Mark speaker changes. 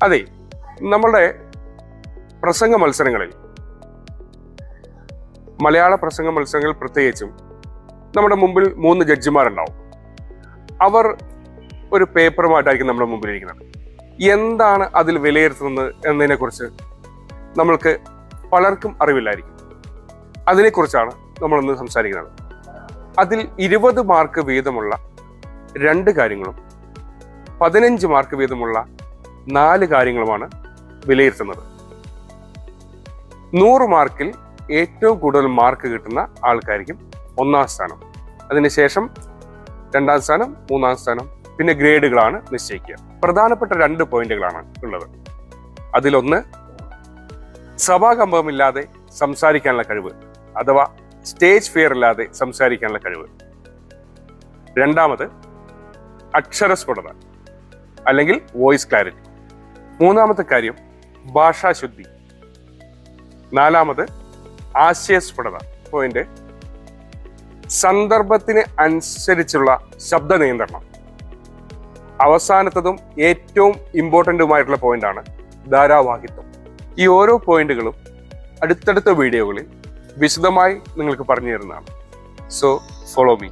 Speaker 1: അതെ, നമ്മളുടെ പ്രസംഗ മത്സരങ്ങളിൽ, മലയാള പ്രസംഗ മത്സരങ്ങളിൽ പ്രത്യേകിച്ചും നമ്മുടെ മുമ്പിൽ 3 ജഡ്ജിമാരുണ്ടാവും. അവർ ഒരു പേപ്പറുമായിട്ടായിരിക്കും നമ്മുടെ മുമ്പിൽ ഇരിക്കുന്നത്. എന്താണ് അതിൽ വിലയിരുത്തുന്നത് എന്നതിനെ കുറിച്ച് നമ്മൾക്ക് പലർക്കും അറിവില്ലായിരിക്കും. അതിനെക്കുറിച്ചാണ് നമ്മളിന്ന് സംസാരിക്കുന്നത്. അതിൽ 20 മാർക്ക് വീതമുള്ള 2 കാര്യങ്ങളും 15 മാർക്ക് വീതമുള്ള 4 കാര്യങ്ങളുമാണ് വിലയിരുത്തുന്നത്. 100 മാർക്കിൽ ഏറ്റവും കൂടുതൽ മാർക്ക് കിട്ടുന്ന ആൾക്കായിരിക്കും 1ാം സ്ഥാനം. അതിനുശേഷം 2ാം സ്ഥാനം, 3ാം സ്ഥാനം, പിന്നെ ഗ്രേഡുകളാണ് നിശ്ചയിക്കുക. പ്രധാനപ്പെട്ട 2 പോയിന്റുകളാണ് ഉള്ളത്. അതിലൊന്ന്, സഭാകമ്പമില്ലാതെ സംസാരിക്കാനുള്ള കഴിവ്, അഥവാ സ്റ്റേജ് ഫിയർ ഇല്ലാതെ സംസാരിക്കാനുള്ള കഴിവ്. 2ാമത്, അക്ഷരസ്ഫുടത അല്ലെങ്കിൽ വോയിസ് ക്ലാരിറ്റി. 3ാമത്തെ കാര്യം, ഭാഷാശുദ്ധി. 4ാമത്, ആശയസ്ഫുടത. പോയിന്റ്, സന്ദർഭത്തിന് അനുസരിച്ചുള്ള ശബ്ദ നിയന്ത്രണം. അവസാനത്തതും ഏറ്റവും ഇമ്പോർട്ടൻറ്റുമായിട്ടുള്ള പോയിന്റാണ് ധാരാവാഹിത്വം. ഈ ഓരോ പോയിന്റുകളും അടുത്തടുത്ത വീഡിയോകളിൽ വിശദമായി നിങ്ങൾക്ക് പറഞ്ഞു തരുന്നതാണ്. So follow me.